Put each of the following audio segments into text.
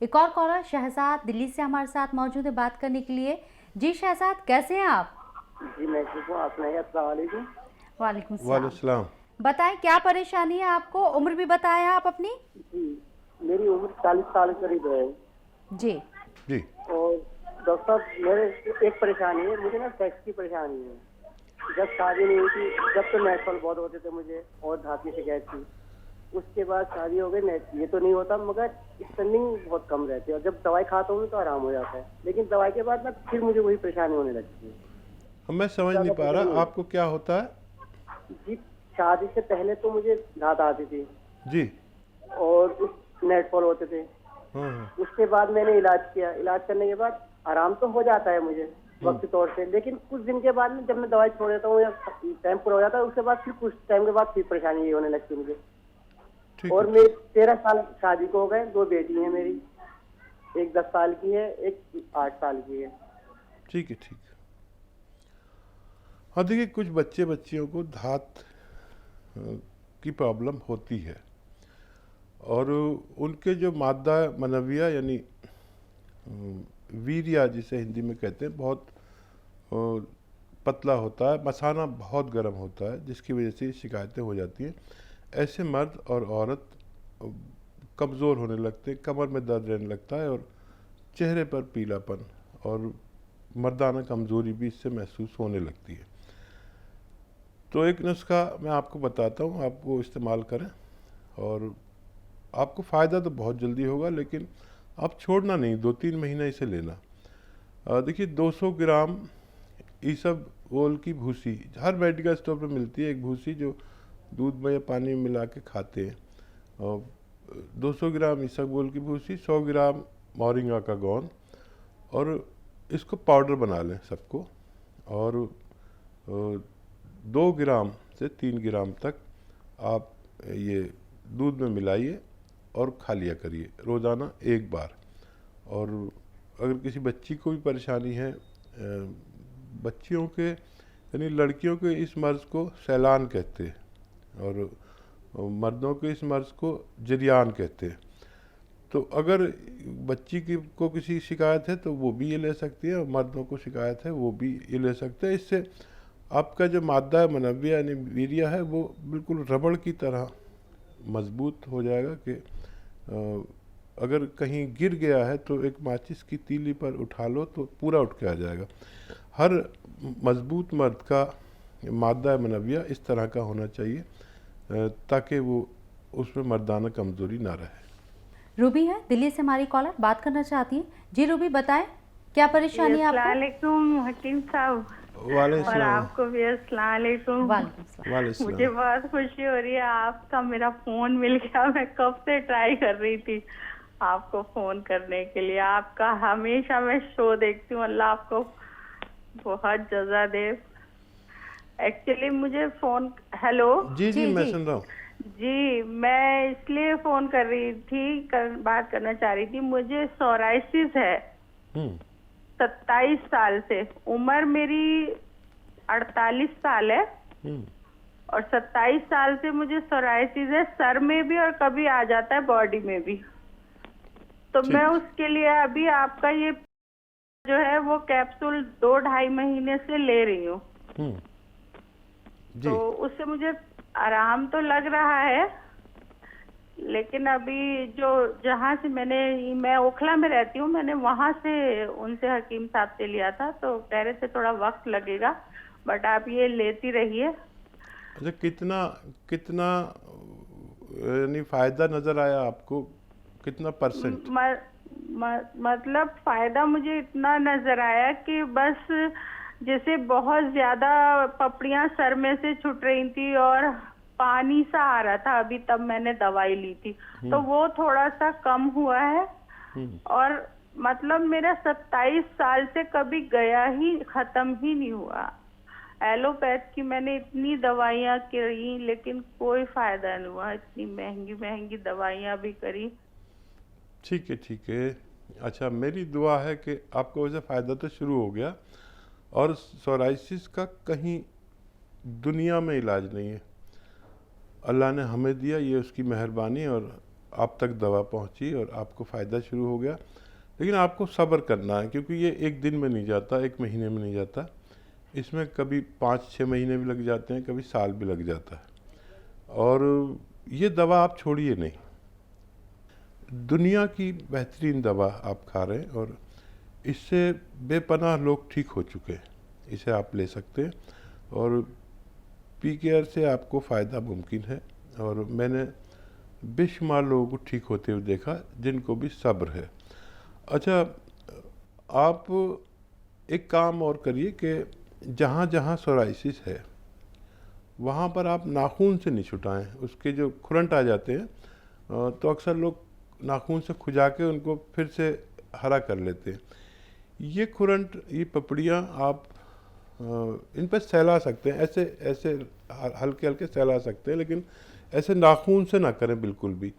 एक और कॉलर शहजाद दिल्ली से हमारे साथ मौजूद है बात करने के लिए। जी शहजाद, कैसे हैं आप? जी मैं ठीक हूँ, आप सुनाइए। अस्सलाम वालेकुम। वालेकुम सलाम। वालेकुम। बताएं क्या परेशानी है आपको, उम्र भी बताएं आप अपनी। जी मेरी उम्र 40 साल करीब है। जी जी और डॉक्टर साहब, मेरे एक परेशानी है, मुझे ना सेक्स की परेशानी है। जब शादी नहीं हुई थी, जब तो नेशनल बहुत होते थे मुझे और दांत की शिकायत थी। उसके बाद शादी हो गई, ये तो नहीं होता, मगर स्टर्निंग बहुत कम रहती है और जब दवाई खाता हूँ तो आराम हो जाता है, लेकिन दवाई के बाद ना फिर मुझे वही परेशानी होने लगती है। अब मैं समझ नहीं ज्यादा पा पता नहीं रहा है। आपको क्या होता है। जी, शादी से पहले तो मुझे दांत आती थी जी। और नेट फॉल होते थे। हाँ। उसके बाद मैंने इलाज किया, इलाज करने के बाद आराम तो हो जाता है मुझे वक्त तौर से, लेकिन कुछ दिन के बाद में जब मैं दवाई छोड़ देता हूँ या टाइम पूरा हो जाता है, उसके बाद फिर कुछ टाइम के बाद फिर परेशानी ये होने लगती है मुझे। ठीक और है। मेरे 13 साल शादी को हो गए, 2 बेटी हैं मेरी, एक 10 साल की है, एक 8 साल की है। ठीक है। ठीक है। हाँ, देखिए कुछ बच्चे बच्चियों को धात की प्रॉब्लम होती है और उनके जो मादा मनविया यानी वीर्या जिसे हिंदी में कहते हैं बहुत पतला होता है, मसाना बहुत गर्म होता है, जिसकी वजह से शिकायतें हो जाती हैं। ऐसे मर्द और औरत कमज़ोर होने लगते हैं, कमर में दर्द रहने लगता है और चेहरे पर पीलापन और मर्दाना कमज़ोरी भी इससे महसूस होने लगती है। तो एक नुस्खा मैं आपको बताता हूँ, आप वो इस्तेमाल करें और आपको फ़ायदा तो बहुत जल्दी होगा, लेकिन आप छोड़ना नहीं, 2-3 महीने इसे लेना। देखिए 200 ग्राम ईसबगोल की भूसी हर मेडिकल स्टोर पर मिलती है, एक भूसी जो दूध में या पानी में मिला के खाते हैं। और 200 ग्राम ईसबगोल की भूसी, 100 ग्राम मोरिंगा का गोंद, और इसको पाउडर बना लें सबको। और 2 ग्राम से 3 ग्राम तक आप ये दूध में मिलाइए और खा लिया करिए रोज़ाना एक बार। और अगर किसी बच्ची को भी परेशानी है, बच्चियों के यानी लड़कियों के इस मर्ज़ को सैलान कहते हैं और मर्दों के इस मर्ज़ को जरियान कहते हैं। तो अगर बच्ची की को किसी शिकायत है तो वो भी ये ले सकती है, और मर्दों को शिकायत है वो भी ये ले सकते हैं। इससे आपका जो मादा मनव्य यानी वीर्य है वो बिल्कुल रबड़ की तरह मजबूत हो जाएगा कि अगर कहीं गिर गया है तो एक माचिस की तीली पर उठा लो तो पूरा उठ के आ जाएगा। हर मजबूत मर्द का मादा मनव्य इस तरह का होना चाहिए ताकि वो उसमें मर्दाना कमज़ोरी ना रहे। रूबी है दिल्ली से हमारी कॉलर, बात करना चाहती है। जी रूबी, बताएं क्या परेशानी है आपको? अस्सलाम वालेकुम हकीम साहब, वालेकुम और सलाम। आपको भी अस्सलाम वालेकुम। वालेकुम सलाम। वालेकुम मुझे सलाम। बहुत खुशी हो रही है, आपका मेरा फोन मिल गया। मैं कब से ट्राई कर रही थी आपको फोन करने के लिए। आपका हमेशा मैं शो देखती हूँ, अल्लाह आपको बहुत जज़ा दे। एक्चुअली मुझे फोन, हेलो जी जी, जी मैं जी सुन रहा हूँ। जी, मैं इसलिए फोन कर रही थी, बात करना चाह रही थी। मुझे सोराइसिस है 27 साल से, उम्र मेरी 48 साल है और 27 साल से मुझे सोराइसिस है, सर में भी और कभी आ जाता है बॉडी में भी। तो ठीक। मैं उसके लिए अभी आपका ये जो है वो कैप्सूल 2-2.5 महीने से ले रही हूँ। जी तो उससे मुझे आराम तो लग रहा है, लेकिन अभी जो जहाँ से मैं ओखला में रहती हूँ, मैंने वहाँ से उनसे हकीम साहब से लिया था, तो कह रहे थे थोड़ा वक्त लगेगा, बट आप ये लेती रहिए। अच्छा, कितना कितना यानी फ़ायदा नज़र आया आपको, कितना परसेंट? मतलब फायदा मुझे इतना नजर आया कि बस जैसे बहुत ज्यादा पपड़ियां सर में से छूट रही थी और पानी सा आ रहा था, अभी तब मैंने दवाई ली थी तो वो थोड़ा सा कम हुआ है। और मतलब मेरा 27 साल से कभी गया ही, खत्म ही नहीं हुआ। एलोपैथ की मैंने इतनी दवाइयाँ करी लेकिन कोई फायदा नहीं हुआ, इतनी महंगी महंगी दवाइयाँ भी करी। ठीक है। ठीक है। अच्छा, मेरी दुआ है कि आपको वैसे फ़ायदा तो शुरू हो गया, और सोराइसिस का कहीं दुनिया में इलाज नहीं है। अल्लाह ने हमें दिया, ये उसकी मेहरबानी, और आप तक दवा पहुंची और आपको फ़ायदा शुरू हो गया। लेकिन आपको सब्र करना है, क्योंकि ये एक दिन में नहीं जाता, एक महीने में नहीं जाता। इसमें कभी 5-6 महीने भी लग जाते हैं, कभी साल भी लग जाता है। और ये दवा आप छोड़िए नहीं, दुनिया की बेहतरीन दवा आप खा रहे हैं और इससे बेपनाह लोग ठीक हो चुके हैं। इसे आप ले सकते हैं और पी केयर से आपको फ़ायदा मुमकिन है। और मैंने बेशुमार लोगों को ठीक होते हुए देखा जिनको भी सब्र है। अच्छा, आप एक काम और करिए कि जहाँ जहाँ सोराइसिस है वहाँ पर आप नाखून से नहीं छुटाएं। उसके जो खुरंट आ जाते हैं तो अक्सर लोग नाखून से खुजा के उनको फिर से हरा कर लेते हैं। ये खुरंट, ये पपड़ियाँ आप इन पर सहला सकते हैं, ऐसे ऐसे हल्के हल्के सहला सकते हैं, लेकिन ऐसे नाखून से ना करें बिल्कुल भी।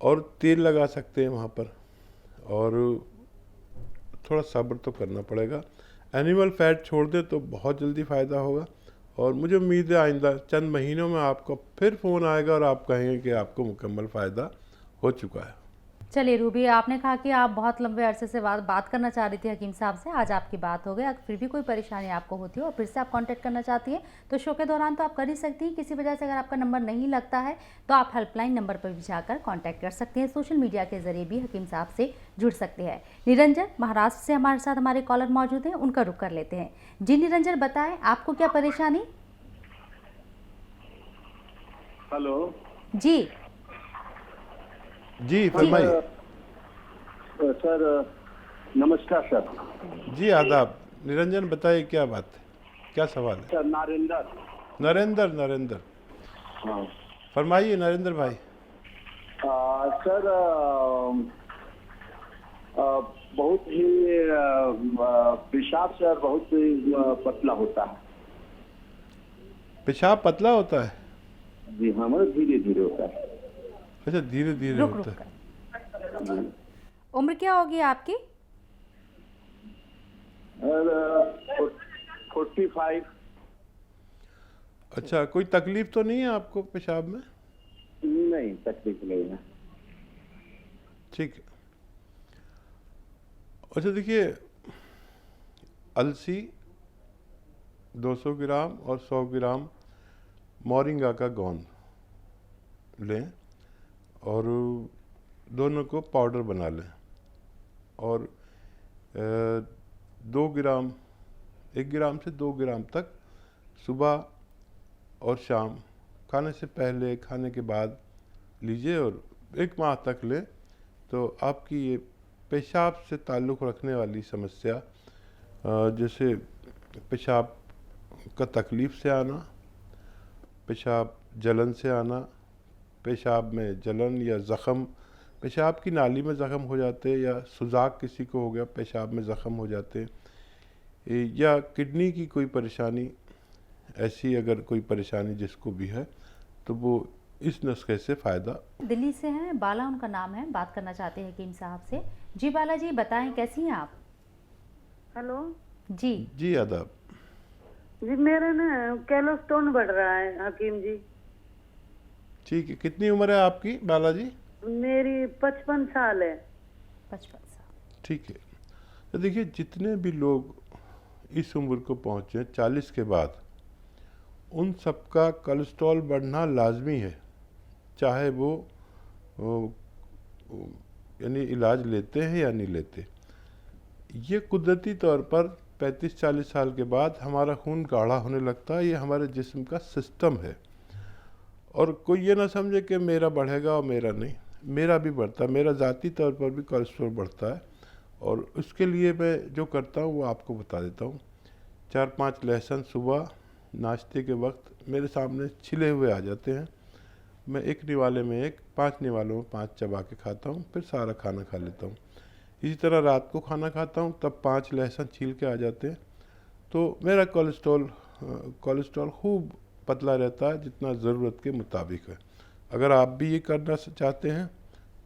और तेल लगा सकते हैं वहाँ पर, और थोड़ा सब्र तो करना पड़ेगा। एनिमल फैट छोड़ दें तो बहुत जल्दी फ़ायदा होगा। और मुझे उम्मीद है आइंदा चंद महीनों में आपको फिर फ़ोन आएगा और आप कहेंगे कि आपको मुकम्मल फ़ायदा हो चुका है। चलिए रूबी, आपने कहा कि आप बहुत लंबे अरसे से बात करना चाह रही थी हकीम साहब से, आज आपकी बात हो गई। अगर फिर भी कोई परेशानी आपको होती है और फिर से आप कांटेक्ट करना चाहती हैं तो शो के दौरान तो आप कर ही सकती हैं। किसी वजह से अगर आपका नंबर नहीं लगता है तो आप हेल्पलाइन नंबर पर भी जाकर कांटेक्ट कर सकते हैं। सोशल मीडिया के जरिए भी हकीम साहब से जुड़ सकते हैं। निरंजन महाराष्ट्र से हमारे साथ हमारे कॉलर मौजूद हैं, उनका रुख कर लेते हैं। जी निरंजन, बताएं आपको क्या परेशानी? हेलो जी जी फरमाइए। सर नमस्कार सर। जी आदाब। निरंजन बताइए क्या बात है, क्या सवाल है? सर नरेंद्र हाँ फरमाइए नरेंद्र भाई। सर बहुत ही पेशाब सर बहुत ही पतला होता है। पेशाब पतला होता है? जी हाँ, मतलब धीरे धीरे होता है। अच्छा, धीरे धीरे रुक होता रुक है। कर। उम्र क्या होगी आपकी? 45। अच्छा, कोई तकलीफ तो नहीं है आपको पेशाब में? नहीं, तकलीफ नहीं है। ठीक है। अच्छा देखिए, अलसी 200 ग्राम और 100 ग्राम मोरिंगा का गोंद लें और दोनों को पाउडर बना लें। और 2 ग्राम, 1 ग्राम से 2 ग्राम तक सुबह और शाम, खाने से पहले खाने के बाद लीजिए और 1 माह तक लें तो आपकी ये पेशाब से ताल्लुक़ रखने वाली समस्या, जैसे पेशाब का तकलीफ़ से आना, पेशाब जलन से आना, पेशाब में जलन या ज़ख़म, पेशाब की नाली में ज़ख़म हो जाते, या सुजाक किसी को हो गया पेशाब में ज़ख़म हो जाते, या किडनी की कोई परेशानी, ऐसी अगर कोई परेशानी जिसको भी है तो वो इस नुस्खे से फ़ायदा। दिल्ली से हैं, बाला उनका नाम है, बात करना चाहते हैं हकीम साहब से। जी बाला जी, बताएं कैसी हैं आप? हेलो जी जी आदाब। जी, मेरा ना कोलेस्ट्रॉल बढ़ रहा है हकीम जी। ठीक है, कितनी उम्र है आपकी बाला जी? मेरी 55 साल है। 55 साल। ठीक है। तो देखिए, जितने भी लोग इस उम्र को पहुँचे 40 के बाद, उन सबका कोलेस्ट्रॉल बढ़ना लाजमी है, चाहे वो यानी इलाज लेते हैं या नहीं लेते। ये कुदरती तौर पर 35-40 साल के बाद हमारा खून गाढ़ा होने लगता है। ये हमारे जिस्म का सिस्टम है। और कोई ये ना समझे कि मेरा बढ़ेगा और मेरा नहीं, मेरा भी बढ़ता है, मेरा ज़ाती तौर पर भी कोलेस्ट्रॉल बढ़ता है। और उसके लिए मैं जो करता हूँ वो आपको बता देता हूँ। 4-5 लहसुन सुबह नाश्ते के वक्त मेरे सामने छिले हुए आ जाते हैं, मैं 1 निवाले में 1, 5 निवालों में 5 चबा के खाता हूँ, फिर सारा खाना खा लेता हूँ। इसी तरह रात को खाना खाता हूँ तब 5 लहसुन छील के आ जाते हैं, तो मेरा कोलेस्ट्रॉल खूब पतला रहता है, जितना ज़रूरत के मुताबिक है। अगर आप भी ये करना चाहते हैं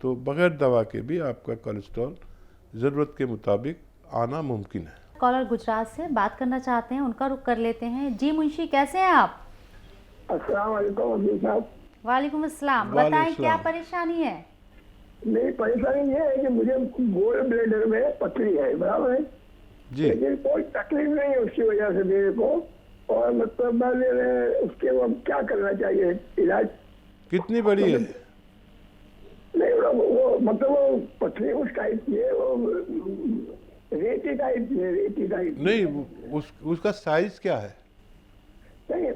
तो बग़ैर दवा के भी आपका कोलेस्ट्रॉल ज़रूरत के मुताबिक आना मुमकिन है। कॉलर गुजरात से बात करना चाहते हैं, उनका रुख कर लेते हैं। जी मुंशी, कैसे हैं आप? अस्सलाम वालेकुम वकील साहब। वालेकुम अस्सलाम। वालेकुम बताएं क्या अस्सलाम। परेशानी है? मेरी परेशानी ये है कि मुझे गोल्ड ब्लेडर में पथरी है, बराबर है, जी लेकिन कोई तकलीफ नहीं है उसकी वजह से मेरे को। और मतलब मैंने उसके वो क्या करना चाहिए इलाज? कितनी बड़ी है? नहीं वो मतलब वो पथरी उस टाइप की है, वो रेती टाइप की है, रेती टाइप की। नहीं उसका साइज क्या है? नहीं,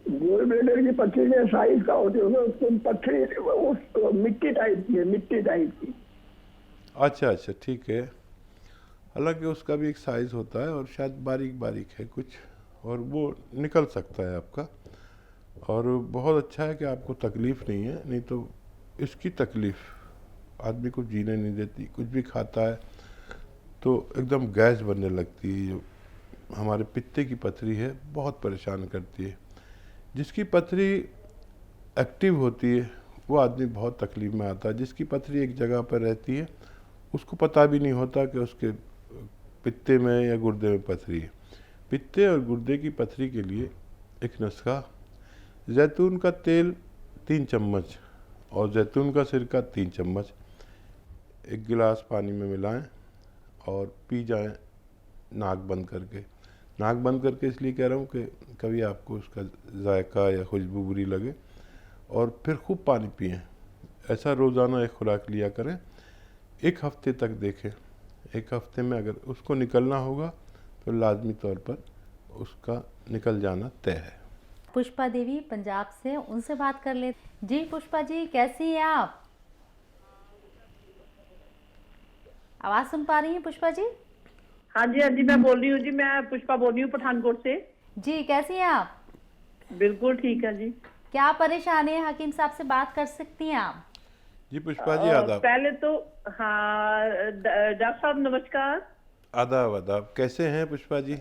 गोल्ड ब्लेडर की पथरी के साइज का होती है, उसको पथरी उस मिट्टी टाइप की है, मिट्टी टाइप की। अच्छा अच्छा ठीक है। हालांकि उसका भी एक साइज होता है और शायद बारीक बारीक है कुछ, और वो निकल सकता है आपका। और बहुत अच्छा है कि आपको तकलीफ़ नहीं है, नहीं तो इसकी तकलीफ़ आदमी को जीने नहीं देती। कुछ भी खाता है तो एकदम गैस बनने लगती है। जो हमारे पित्ते की पथरी है बहुत परेशान करती है। जिसकी पथरी एक्टिव होती है वो आदमी बहुत तकलीफ में आता है। जिसकी पथरी एक जगह पर रहती है उसको पता भी नहीं होता कि उसके पित्ते में या गुर्दे में पथरी है। पित्ते और गुर्दे की पथरी के लिए एक नुस्खा, जैतून का तेल 3 चम्मच और जैतून का सिरका 3 चम्मच एक गिलास पानी में मिलाएं और पी जाएं नाक बंद करके। नाक बंद करके इसलिए कह रहा हूँ कि कभी आपको उसका जायका या खुशबू बुरी लगे, और फिर खूब पानी पिएं। ऐसा रोज़ाना एक खुराक लिया करें, 1 हफ्ते तक देखें। 1 हफ्ते में अगर उसको निकलना होगा तो लाजमी तौर पर उसका निकल जाना तय है। पुष्पा देवी पंजाब से, उनसे बात कर ले। जी पुष्पा जी, कैसी हैं आप? आवाज़ सुन पा रही हैं पुष्पा जी? हाँ जी मैं बोल रही हूँ जी, मैं पुष्पा बोल रही हूँ पठानकोट से। जी कैसी हैं आप? बिल्कुल ठीक है जी। क्या परेशानी है, हकीम साहब से बात कर सकती हैं आप? जी पुष्पा जी आदाब। पहले तो हाँ डॉक्टर साहब नमस्कार। आदाब आदाब, कैसे हैं पुष्पा जी?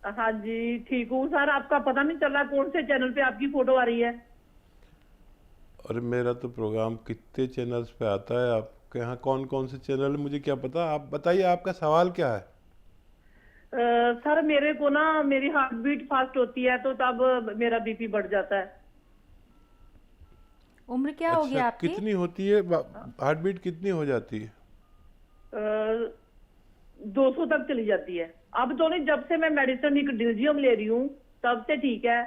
हाँ जी ठीक हूँ सर। आपका पता नहीं चल रहा कौन से चैनल पे आपकी फोटो आ रही है। अरे मेरा तो प्रोग्राम कितने चैनल्स पे आता है, आपके यहाँ कौन कौन से चैनल है मुझे क्या पता। आप बताइए आपका सवाल क्या है? सर मेरे को ना मेरी हार्ट बीट फास्ट होती है तो तब मेरा बीपी बढ़ जाता है। उम्र क्या होगी अच्छा आपकी? कितनी होती है हार्ट बीट, कितनी हो जाती है? 200 तक चली जाती है। अब तो नहीं, जब से मैं मेडिसिन एक डिल्जियम ले रही हूँ तब से ठीक है।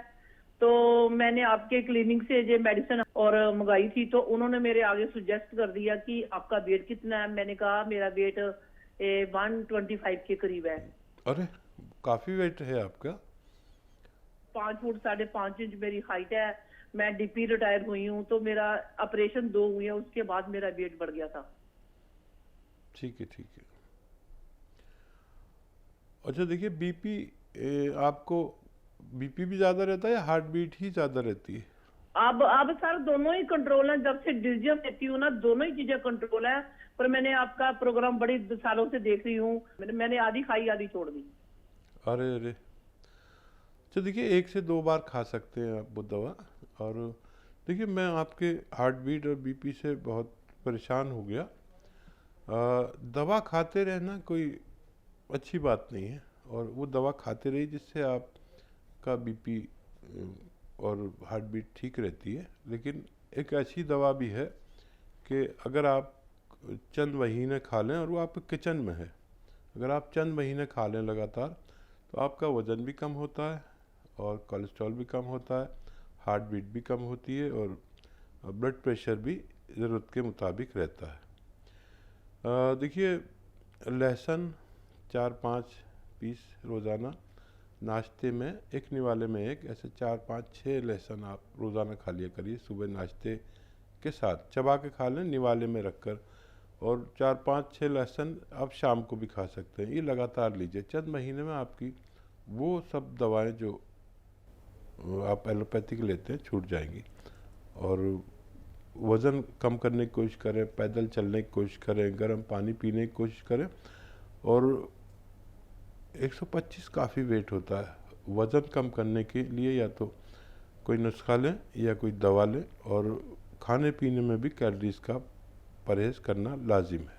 तो मैंने आपके क्लिनिक से जो मेडिसिन और मंगाई थी तो उन्होंने मेरे आगे सुजेस्ट कर दिया कि आपका वेट कितना है। मैंने कहा मेरा वेट 125 के करीब है। अरे काफ़ी वेट है आपका। 5 फुट 5.5 इंच मेरी हाइट है। मैं डीपी रिटायर हुई हूँ तो मेरा ऑपरेशन 2 हुए हैं, उसके बाद मेरा वेट बढ़ गया था। ठीक है ठीक है। अच्छा देखिए बीपी, आपको बीपी भी ज़्यादा रहता है या हार्ट बीट ही ज़्यादा रहती है? अब सर दोनों ही कंट्रोल है। जब से डिल्जियम लेती हूँ ना दोनों ही चीजें कंट्रोल है। पर मैंने आपका प्रोग्राम बड़ी सालों से देख रही हूँ, मैंने आधी खाई आधी छोड़ दी। अरे अरे, तो देखिए 1 से 2 बार खा सकते हैं आप वो दवा। और देखिए मैं आपके हार्ट बीट और बीपी से बहुत परेशान हो गया। दवा खाते रहना कोई अच्छी बात नहीं है, और वो दवा खाते रहिए जिससे आपका बीपी और हार्ट बीट ठीक रहती है। लेकिन एक ऐसी दवा भी है कि अगर आप चंद महीने खा लें, और वो आपके किचन में है, अगर आप चंद महीने खा लें लगातार तो आपका वज़न भी कम होता है और कोलेस्ट्रॉल भी कम होता है, हार्ट बीट भी कम होती है और ब्लड प्रेशर भी ज़रूरत के मुताबिक रहता है। देखिए लहसुन 4-5 पीस रोज़ाना नाश्ते में, एक निवाले में एक, ऐसे 4-5-6 लहसुन आप रोज़ाना खा लिया करिए सुबह नाश्ते के साथ। चबा के खा लें निवाले में रखकर, और 4-5-6 लहसुन आप शाम को भी खा सकते हैं। ये लगातार लीजिए, चंद महीने में आपकी वो सब दवाएं जो आप एलोपैथिक लेते हैं छूट जाएंगी। और वज़न कम करने की कोशिश करें, पैदल चलने की कोशिश करें, गर्म पानी पीने की कोशिश करें। और 125 काफ़ी वेट होता है। वज़न कम करने के लिए या तो कोई नुस्खा लें या कोई दवा लें, और खाने पीने में भी कैलोरीज का परहेज़ करना लाजिम है।